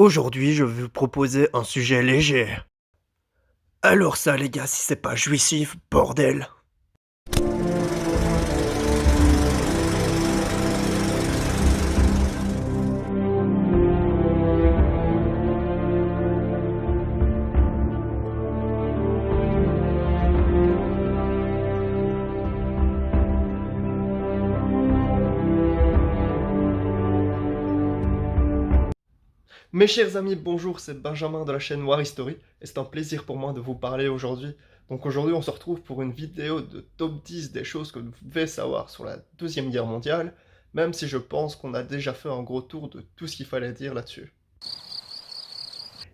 Aujourd'hui, je vais vous proposer un sujet léger. Alors ça, les gars, si c'est pas jouissif, bordel. Mes chers amis, bonjour, c'est Benjamin de la chaîne War History, et c'est un plaisir pour moi de vous parler aujourd'hui. Donc aujourd'hui, on se retrouve pour une vidéo de top 10 des choses que vous devez savoir sur la Deuxième Guerre mondiale, même si je pense qu'on a déjà fait un gros tour de tout ce qu'il fallait dire là-dessus.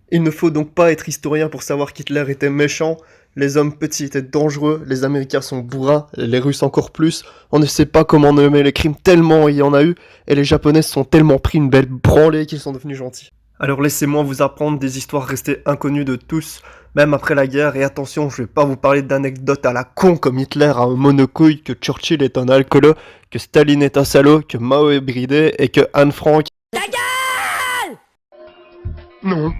Il ne faut donc pas être historien pour savoir qu'Hitler était méchant, les hommes petits étaient dangereux, les Américains sont bourrins, les Russes encore plus, on ne sait pas comment nommer les crimes tellement il y en a eu, et les Japonais se sont tellement pris une belle branlée qu'ils sont devenus gentils. Alors laissez-moi vous apprendre des histoires restées inconnues de tous, même après la guerre, et attention, je vais pas vous parler d'anecdotes à la con comme Hitler a un monocouille, que Churchill est un alcoolo, que Staline est un salaud, que Mao est bridé, et que Anne Frank... Ta gueule! Non.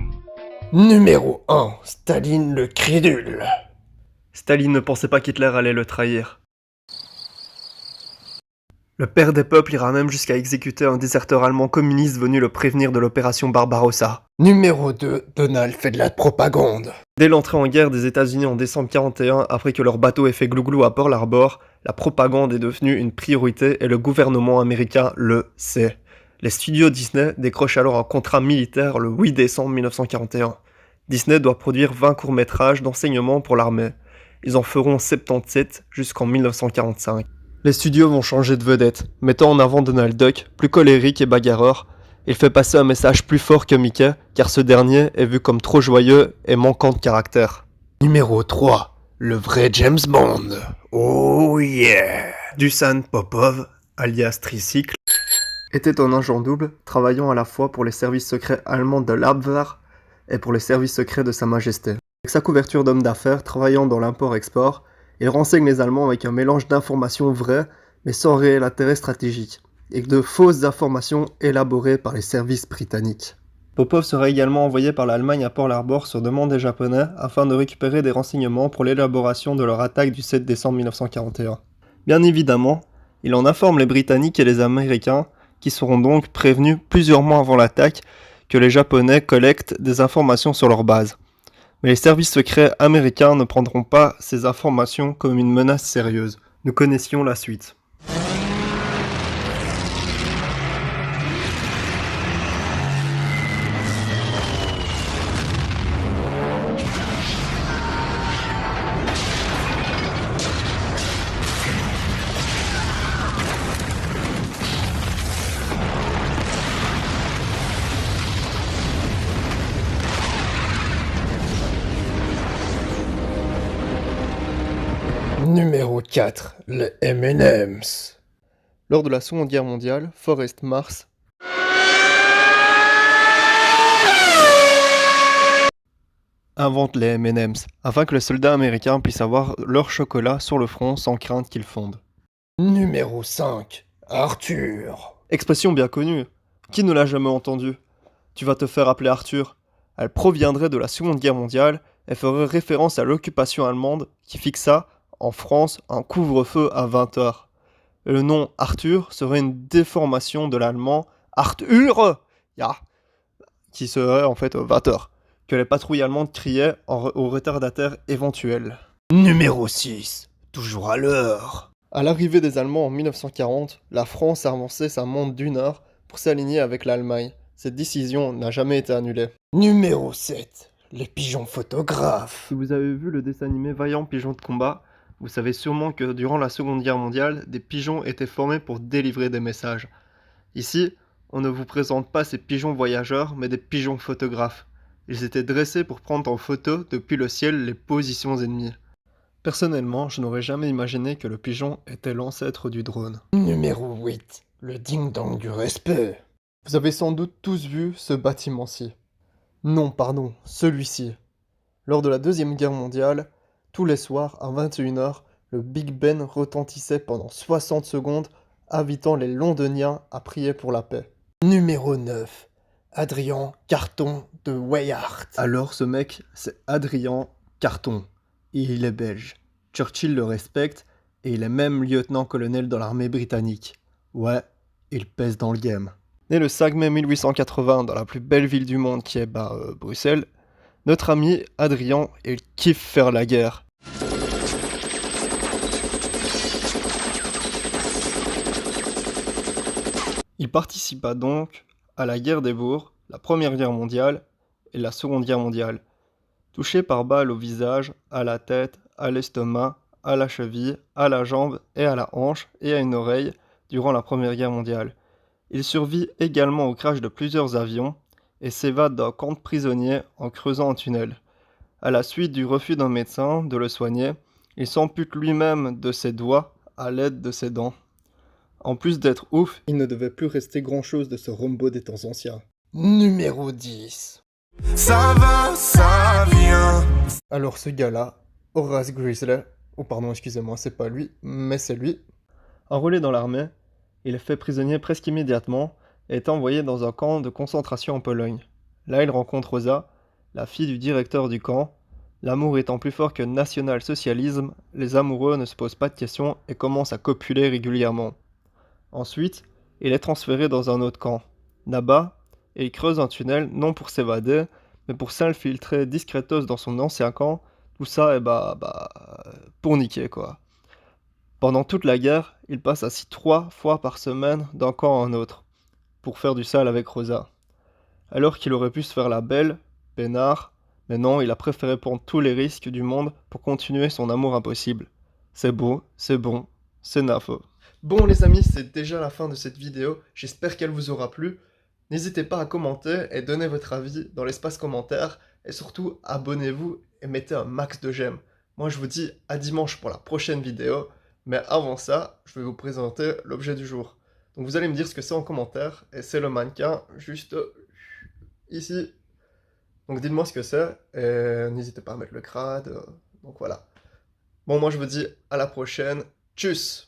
Numéro 1, Staline le crédule. Staline ne pensait pas qu'Hitler allait le trahir. Le père des peuples ira même jusqu'à exécuter un déserteur allemand communiste venu le prévenir de l'opération Barbarossa. Numéro 2, Donald fait de la propagande. Dès l'entrée en guerre des États-Unis en décembre 1941, après que leur bateau ait fait glouglou à Pearl Harbor, la propagande est devenue une priorité et le gouvernement américain le sait. Les studios Disney décrochent alors un contrat militaire le 8 décembre 1941. Disney doit produire 20 courts-métrages d'enseignement pour l'armée. Ils en feront 77 jusqu'en 1945. Les studios vont changer de vedette, mettant en avant Donald Duck, plus colérique et bagarreur. Il fait passer un message plus fort que Mickey, car ce dernier est vu comme trop joyeux et manquant de caractère. Numéro 3, le vrai James Bond. Oh yeah! Dusan Popov, alias Tricycle, était un agent double, travaillant à la fois pour les services secrets allemands de l'Abwehr et pour les services secrets de Sa Majesté. Avec sa couverture d'homme d'affaires travaillant dans l'import-export, il renseigne les Allemands avec un mélange d'informations vraies, mais sans réel intérêt stratégique, et de fausses informations élaborées par les services britanniques. Popov sera également envoyé par l'Allemagne à Pearl Harbor sur demande des Japonais afin de récupérer des renseignements pour l'élaboration de leur attaque du 7 décembre 1941. Bien évidemment, il en informe les Britanniques et les Américains, qui seront donc prévenus plusieurs mois avant l'attaque que les Japonais collectent des informations sur leur base. Mais les services secrets américains ne prendront pas ces informations comme une menace sérieuse. Nous connaissions la suite. Numéro 4, le M&M's. Lors de la Seconde Guerre mondiale, Forrest Mars invente les M&M's afin que les soldats américains puissent avoir leur chocolat sur le front sans crainte qu'ils fondent. Numéro 5, Arthur. Expression bien connue. Qui ne l'a jamais entendue? Tu vas te faire appeler Arthur. Elle proviendrait de la Seconde Guerre mondiale et ferait référence à l'occupation allemande qui fixa en France un couvre-feu à 20h. Et le nom Arthur serait une déformation de l'allemand Arthur, ja, qui serait en fait 20h, que les patrouilles allemandes criaient au retardataire éventuel. Numéro 6, toujours à l'heure. À l'arrivée des Allemands en 1940, la France a avancé sa montre d'une heure pour s'aligner avec l'Allemagne. Cette décision n'a jamais été annulée. Numéro 7, les pigeons photographes. Si vous avez vu le dessin animé Vaillant pigeon de combat, vous savez sûrement que durant la Seconde Guerre mondiale, des pigeons étaient formés pour délivrer des messages. Ici, on ne vous présente pas ces pigeons voyageurs, mais des pigeons photographes. Ils étaient dressés pour prendre en photo depuis le ciel les positions ennemies. Personnellement, je n'aurais jamais imaginé que le pigeon était l'ancêtre du drone. Numéro 8, le ding-dong du respect. Vous avez sans doute tous vu ce bâtiment-ci. Non, pardon, celui-ci. Lors de la Deuxième Guerre mondiale, tous les soirs, à 21h, le Big Ben retentissait pendant 60 secondes, invitant les Londoniens à prier pour la paix. Numéro 9. Adrien Carton de Weihart. Alors ce mec, c'est Adrien Carton. Et il est belge. Churchill le respecte et il est même lieutenant-colonel dans l'armée britannique. Ouais, il pèse dans le game. Né le 5 mai 1880 dans la plus belle ville du monde qui est Bruxelles, notre ami Adrien, il kiffe faire la guerre. Il participa donc à la guerre des Boers, la Première Guerre mondiale et la Seconde Guerre mondiale. Touché par balles au visage, à la tête, à l'estomac, à la cheville, à la jambe et à la hanche et à une oreille durant la Première Guerre mondiale. Il survit également au crash de plusieurs avions et s'évade d'un camp de prisonniers en creusant un tunnel. À la suite du refus d'un médecin de le soigner, il s'ampute lui-même de ses doigts à l'aide de ses dents. En plus d'être ouf, il ne devait plus rester grand-chose de ce Rambo des temps anciens. Numéro 10. Ça va, ça vient. Alors ce gars-là, Horace Grizzly, oh pardon, excusez-moi, c'est pas lui, mais c'est lui. Enrôlé dans l'armée, il est fait prisonnier presque immédiatement et est envoyé dans un camp de concentration en Pologne. Là, il rencontre Rosa, la fille du directeur du camp. L'amour étant plus fort que le national-socialisme, les amoureux ne se posent pas de questions et commencent à copuler régulièrement. Ensuite, il est transféré dans un autre camp, Naba, et il creuse un tunnel non pour s'évader, mais pour s'infiltrer discretos dans son ancien camp, tout ça est pour niquer quoi. Pendant toute la guerre, il passe assis 3 fois par semaine d'un camp à un autre, pour faire du sale avec Rosa. Alors qu'il aurait pu se faire la belle, peinard, mais non, il a préféré prendre tous les risques du monde pour continuer son amour impossible. C'est beau, c'est bon, c'est nafo. Bon les amis, c'est déjà la fin de cette vidéo, j'espère qu'elle vous aura plu. N'hésitez pas à commenter et donner votre avis dans l'espace commentaire, et surtout abonnez-vous et mettez un max de j'aime. Moi je vous dis à dimanche pour la prochaine vidéo, mais avant ça, je vais vous présenter l'objet du jour. Donc vous allez me dire ce que c'est en commentaire, et c'est le mannequin juste ici. Donc dites-moi ce que c'est, et n'hésitez pas à mettre le crade, donc voilà. Bon moi je vous dis à la prochaine, tchuss!